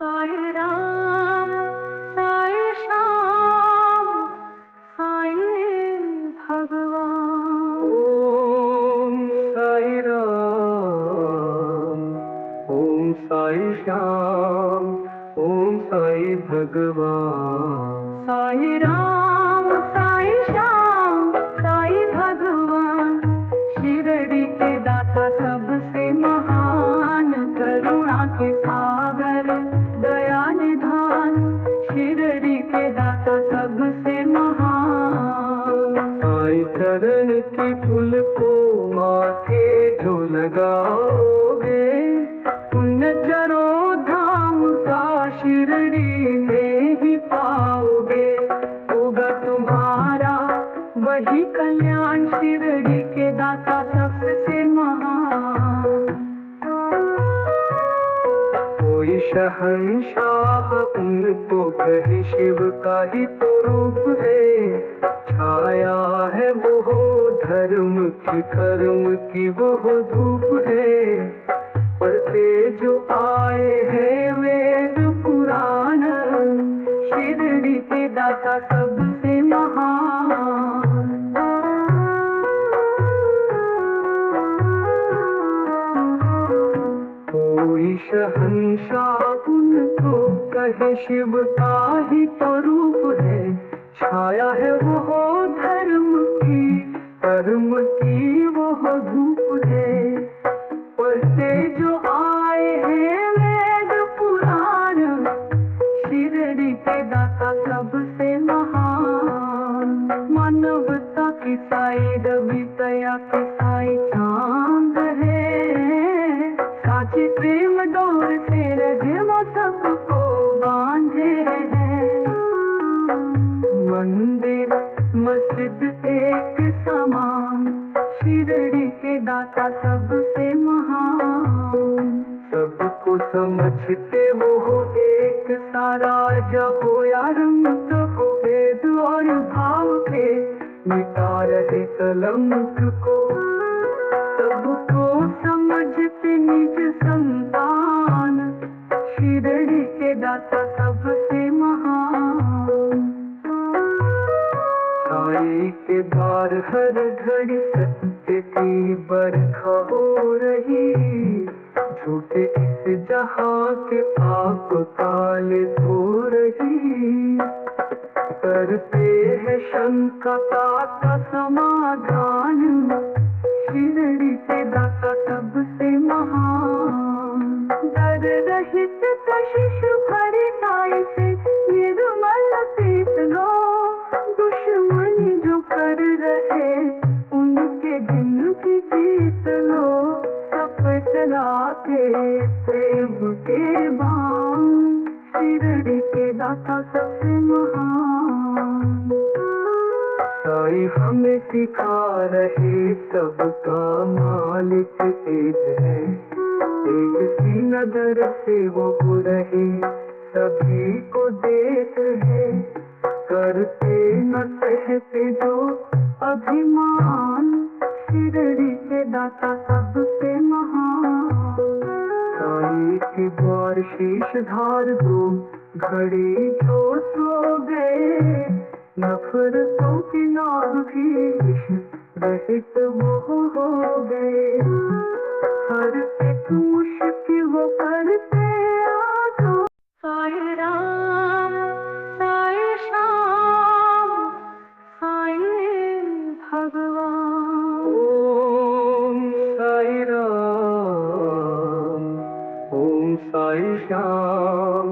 साई राम साई श्याम साई भगवान। ओम साई राम ओम साई श्याम ओम साई भगवान। साई राम साई श्याम साई भगवान, शिरडी के दाता सबसे महान, करुणा के सागर दया निधान, शिरडी के दाता सबसे महान। साई चरण की फूल को माथे जो लगाओगे, पुण्य जरो धाम का शिरडी में ही पाओगे। होगा तुम्हारा वही कल्याण, शिरडी के दाता सबसे महान। कोई शहंशाह उनको कहे, शिव का ही तो रूप है। छाया है वो धर्म की, कर्म की वो धूप है। पढ़ते जो आए हैं वेद पुराण, शिरडी के दाता सबसे महान। कोई शहंशाह उनको कहे, शिव का ही तो रूप है। छाया है वो धर्म की, कर्म की वो धूप है। पढ़ते जो आए हैं वेद पुराण, शिरडी के दाता सबसे महान। मानवता की साई दबितया की साई चांद है, साची प्रेम डोर से रहे वो सबको बांधे हैं। मंदिर मस्जिद एक समान, शिरडी के दाता सबसे महान। सबको समझते वो हो एक सारा, जब या रंग हो भेद और भाव के, मिटा रहे कलंक को। सबको समझते निज संतान, शिरडी के दाता सबसे महान। साई के द्वार हर घड़ी सत्य की बरखा हो रही। झूठे इस जहाँ के पाप काले धो रही। करते हैं शंका का समाधान, शिरडी के दाता सबसे महान। डर रहित कशिश भरी साई से निर्मल पीत लो, दुश्मनी जो कर रहे उनके दिल की जीत लो। सपट लाके प्रेम के बाण, शिरडी के दाता सबसे महान। साई हमें सिखा रहे सबका मालिक एक है। एक सी नजर से वो रहे सभी को देख है। करते न सहते जो अभिमान, शिरडी के दाता सबसे महान। साई के द्वार शीश धार दो घड़ी जो सो गए, नफरतों की नाग भी रहित वो हो गए। हर एक मुश्किल वो करते आजो। साई राम साई श्याम साई भगवान। ओम साई राम ओम साई श्याम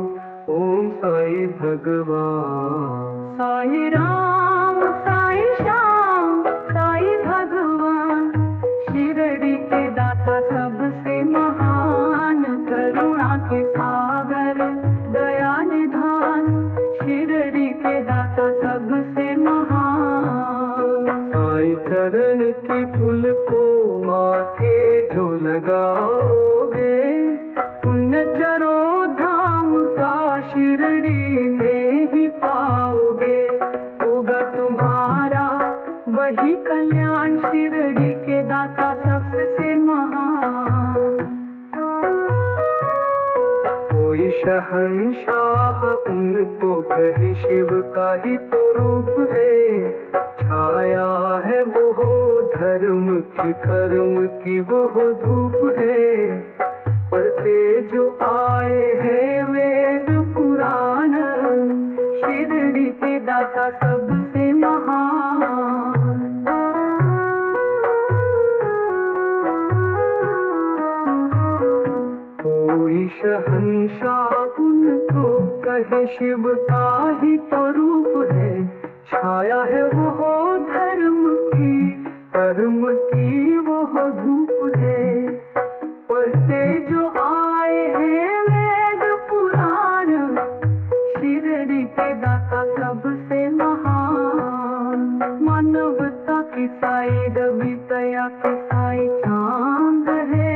ओम साई भगवान। साई राम साई श्याम साई भगवान, शिरडी के दाता सबसे महान, करुणा के सागर दया निधान, शिरडी के दाता सबसे महान। साई चरण की फूल को माथे जो लगाओगे, पुण्य जरो धाम का शिरडी में ही पाओगे। होगा तुम्हारा वही कल्याण, शिरडी के दाता सबसे महान। शहंशाह उनको कहे शिव का ही तो रूप है, छाया है वो धर्म की कर्म की वो धूप है। पढ़ते जो आए हैं वेद पुराण, शिरडी के दाता सबसे महान। कोई शहंशाह उनको कहे शिव का ही तो रूप है, छाया है वो धर्म की कर्म की वो धूप है। पढ़ते जो आए हैं वेद पुराण, शिरडी के दाता सबसे महान। मानवता की साई दया की साई चांद है,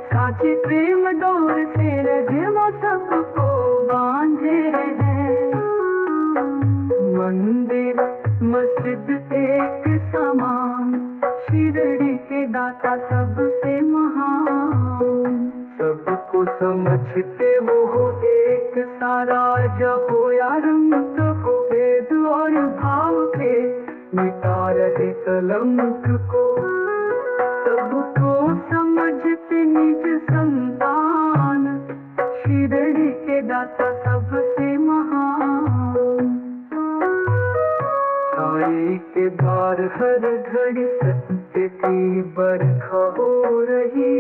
साची प्रेम डोर से रहे वो सबको बांधे हैं। मंदिर मस्जिद एक समान, शिरडी के दाता सबसे महान। सबको समझते वो हो एक सारा, जब हो या रंग हो भेद और भाव के, मिटा रहे कलंक को। सबको समझते निज संतान, शिरडी के दाता सबसे महान। साई के द्वार हर घड़ी सत्य की बरखा हो रही,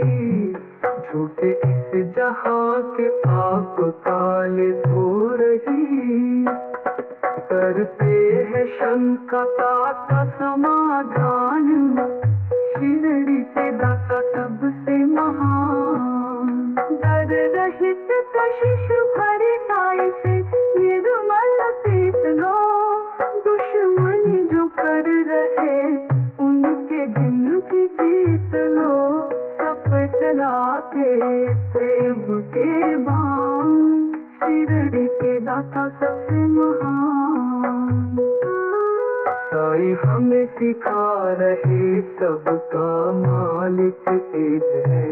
झूठे इस जहां के पाप काले धो रही। करते हैं शंका का समाधान, शिरडी के दाता सबसे महान। डर रहित कशिश भरे साई से निर्मल पीत लो, दुश्मनी जो कर रहे उनके दिल की जीत लो। सब चलाते प्रेम के बाण, शिरडी के दाता सबसे महान। साई हमें सिखा रहे सबका मालिक एक है,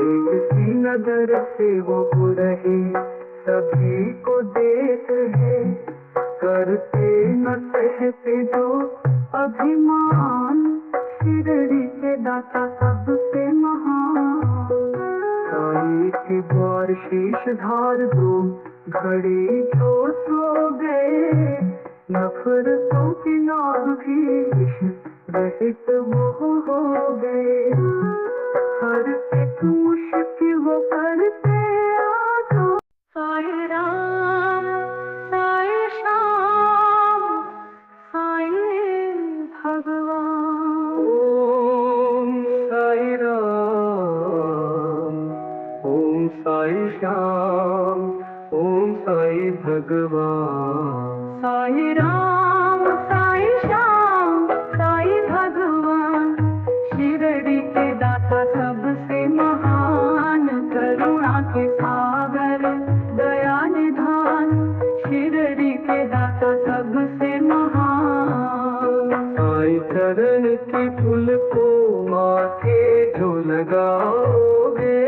एक सी नजर से वो रहे सभी को देख है। करते न सहते जो अभिमान, शिरडी के दाता सबसे महान। साई के द्वार शीश धार दो घड़ी जो सो गए, नफरतों की नाग भी रहित वो हो गए। हर एक मुश्किल वो करते आसान। साई राम साई श्याम साई भगवान। ओम साई राम ओम साई श्याम ओम साई भगवान। साई राम साई श्याम साई भगवान, शिरडी के दाता सबसे महान। करुणा के सागर दया निधान, शिरडी के दाता सबसे महान। साई चरण की फूल को माथे जो लगाओगे,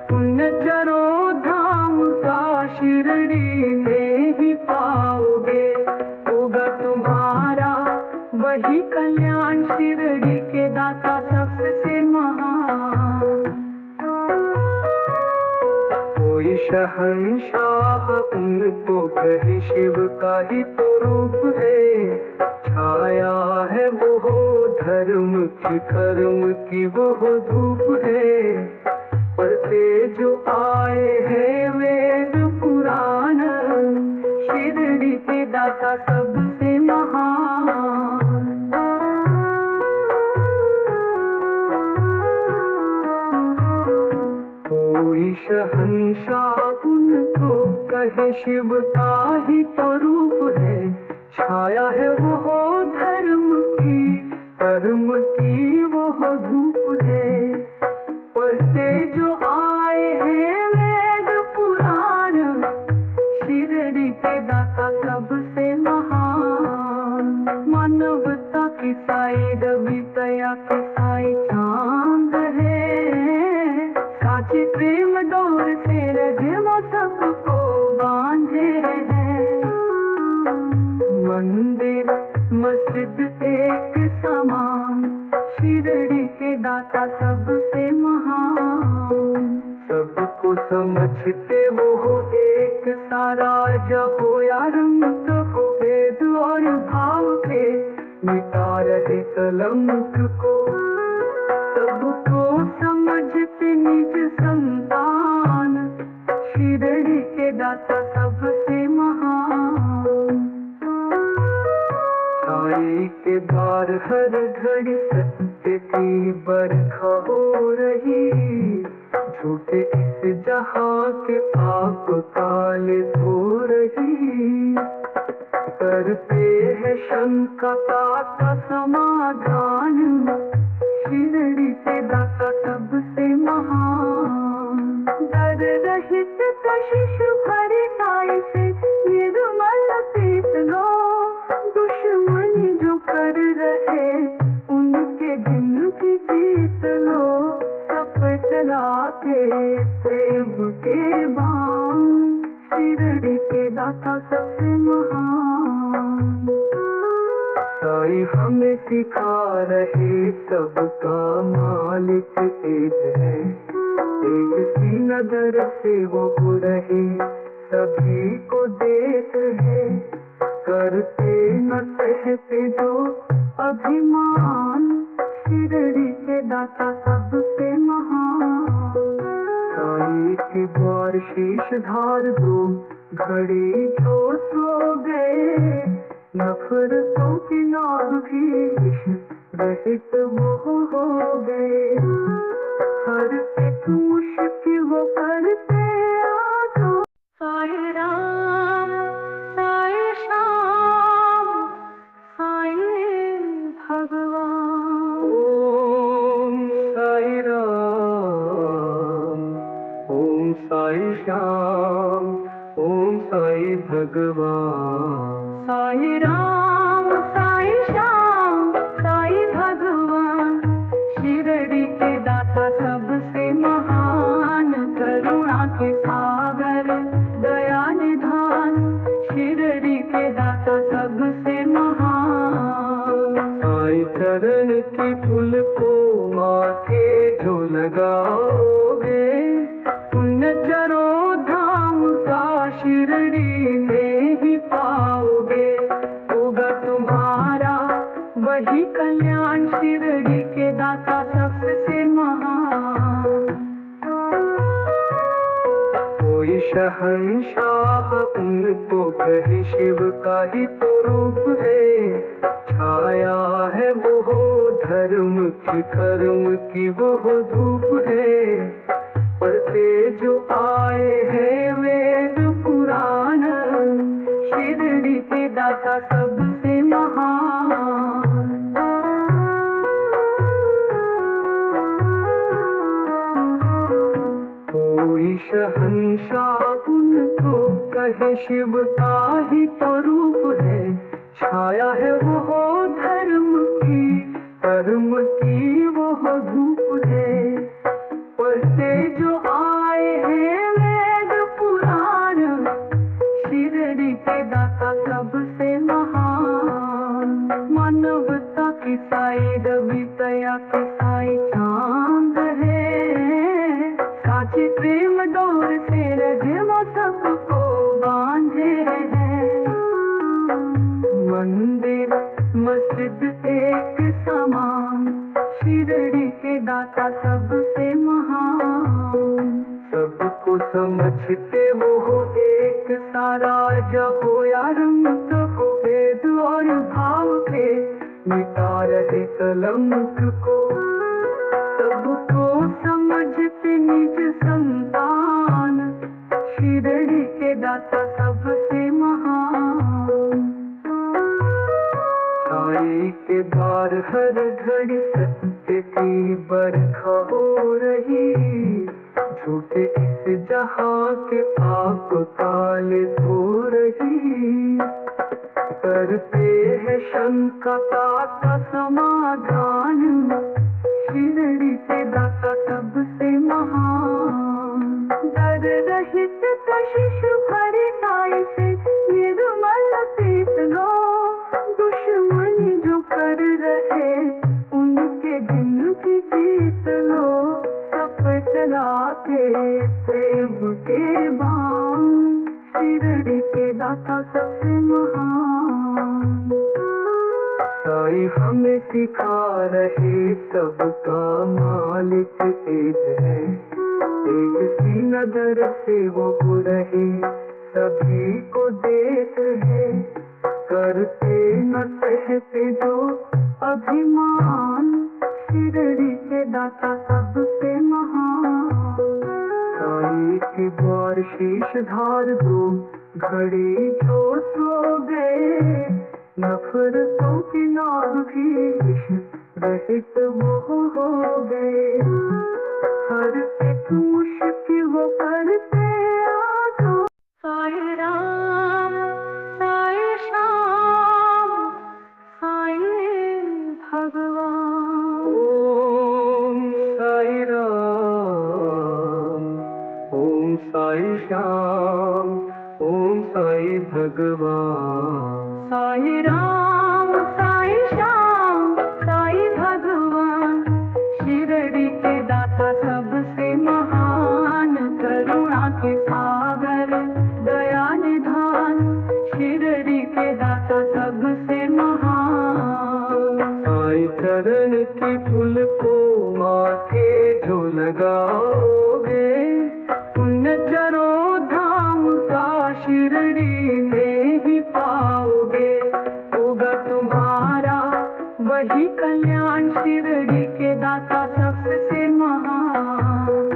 पुण्य चरो धाम का शिरडी में ही पाओगे। होगा तुम्हारा वही कल्याण, शिरडी के दाता सबसे महान। कोई शहंशाह उनको कहे शिव का ही तो रूप है, छाया है वो धर्म की कर्म की वो धूप है। पढ़ते जो आए हैं वेद पुराण, शिरडी के दाता सबसे महान। कोई शहंशाह उनको कहे शिव का ही तो रूप है, छाया है वो धर्म की कर्म की वो धूप है। पढ़ते जो आए हैं वेद पुराण, शिरडी के दाता सबसे महान। मानवता की साई दया की साई चांद है, साची प्रेम डोर से रहे मंदिर मस्जिद एक समान, शिरडी के दाता सबसे महान। सबको समझते वो हो एक सारा, हो या रंग हो भेद और भाव के, मिटा रहे कलंक को। सबको समझते निज संतान, शिरडी के दाता सबसे महान। साई के द्वार हर घड़ी सत्य की बरखा हो रही, झूठे इस जहां के पाप काले धो रही। करते हैं शंका का समाधान, शिरडी के दाता सबसे महान। डर रहित कशिश भरी साई से निर्मल पीत लो, दुश्मनी जो कर रहे उनके दिल की जीत लो। चला के प्रेम के बाण, शिरडी के दाता सबसे महान। साई हमें सिखा रहे सबका मालिक एक है, एक सी नजर से वो रहे सभी को देख है। करते न सहते जो अभिमान, शिरडी के दाता सबसे महान। साई के द्वार शीश धार दो, घड़ी जो सो गए, नफरतों की नाव भी रहित वो हो गए। हर एक मुश्किल वो करते आसान। साई राम साई श्याम साई भगवान। ओम साई राम, ओम साई श्याम, ओम साई भगवान। साई राम साई श्याम साई भगवान, शिरडी के दाता सबसे महान। करुणा के सागर दया निधान, शिरडी के दाता सबसे महान। साई चरण की फूल को माथे जो लगाओगे, पुण्य चरो धाम का शिरडी में ही पाओगे। होगा तुम्हारा वही कल्याण, शिरडी के दाता सबसे महान। कोई शहंशाह उनको कहे शिव का ही तो रूप है, छाया है वो धर्म की कर्म की वो धूप है। पढ़ते जो आए हैं वेद पुराण, शिरडी के दाता सबसे महान। कोई शहंशाह उनको कहे शिव का ही तो रूप है, छाया है वो धर्म की कर्म की वो धूप है। पढ़ते जो आए हैं वेद पुराण, शिरडी के दाता सबसे महान। मानवता की साई दया की साई चांद है, साची प्रेम डोर से रहे वो सबको बांधे हैं। मंदिर मस्जिद एक समान, शिरडी के दाता सबसे महान। सबको समझते वो हो एक सारा, हो या रंग हो भेद और भाव के, मिटा रहे कलंक को। सबको समझते निज संतान, शिरडी के दाता सबसे महान। साई के द्वार हर घड़ी सत्य की बरखा हो रही, झूठे इस जहां के पाप काले धो रही। करते हैं शंका का समाधान, शिरडी के दाता सबसे महान। डर रहित कशिश भरी साई से निर्मल पीत लो, बाम शिरडी के दाता सबसे महान। साईं हमें सिखा रहे सबका मालिक एक है, एक सी नजर से वो रहे सभी को देख है, करते न सहते जो अभिमान शिरडी के दाता सबसे महान। साईं की बार शीश धार दो घड़ी जो सो गए, नफरतों की नाग भी रहित वो हो गए, हर एक मुश्किल वो करते आसान। साईं राम साईं श्याम साईं भगवान। ओम साईं राम ओम साईं श्याम ओम साईं भगवान। साईं राम साईं श्याम साईं भगवान, शिरडी के दाता सबसे महान, करुणा के सागर दया निधान, शिरडी के दाता सबसे महान। साईं चरण की फूल को माथे जो लगाओगे, पुण्य चरो धाम का शिरडी में ही पाओगे, होगा तुम्हारा वही कल्याण, शिरडी के दाता सबसे महान।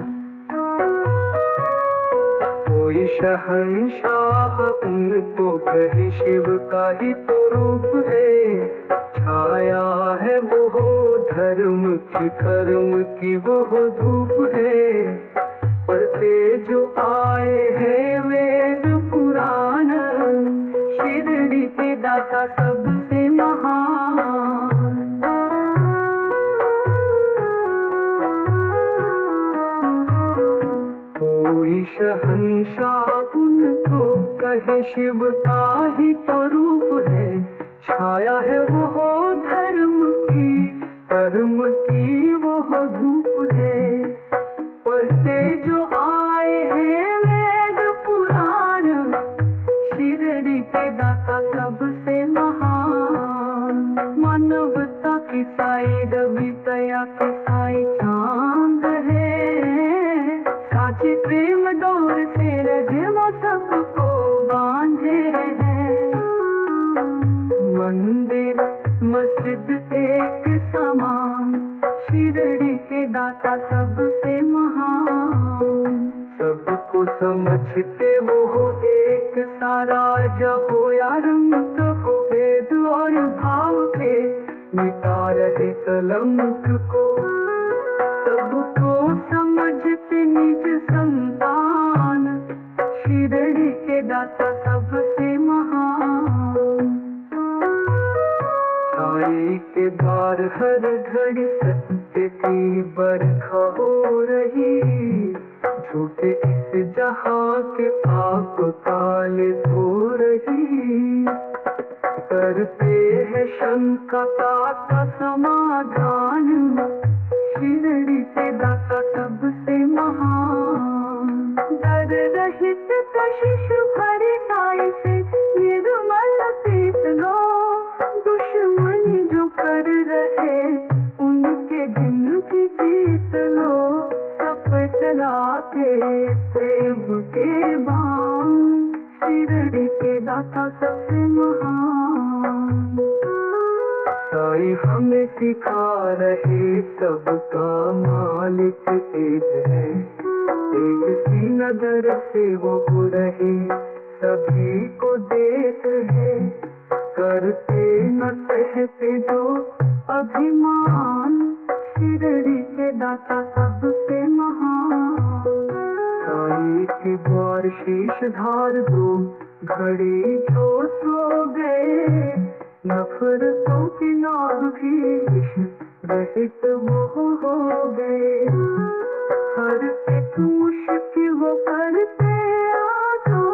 कोई शहंशाह उनको कहे शिव का ही तो रूप है, छाया है वो धर्म की कर्म की वो धूप है, पढ़ते जो आए हैं वेद पुराण, शिरडी के दाता सबसे महान। कोई शहंशाह उनको कहे शिव का ही तो रूप है, छाया है वो धर्म की कर्म की वो धूप है, पढ़ते जो आए हैं वेद पुराण, शिरडी के दाता सबसे महान। मानवता की साई रवि दया की साई चांद है, साची प्रेम डोर से रहे वो सबको बांधे हैं, मंदिर मस्जिद एक समान, शिरडी के दाता सबसे महान। सबको समझते वो हो एक सारा, जब हो या रंग हो भेद और भाव के, मिटा रहे कलंक को, सबको समझते निज संतान, शिरडी के दाता सबसे महान। साईं के द्वार हर घड़ी सत्य की बरखा हो रही, झूठे इस जहां के आप काले धो रही, करते हैं शंका का समाधान, शिरडी के दाता सबसे महान। डर रहित कशिश भरी साई से निर्मल पीत लो, दुश्मनी जो कर रहे उनके दिल की जीत लो, सब चलाते प्रेम के बाम, शिरडी के दाता सबसे महान। साईं हमें सिखा रहे सबका मालिक एक है, एक सी नजर से वो रहे सभी को देख है, करते न सहते जो अभिमान, शिरडी के दाता सबसे महान। साईं की बार शीश धार दो घड़ी जो सो गए, नफरतों की नाग भी रहित वो हो गए, हर एक मुश्किल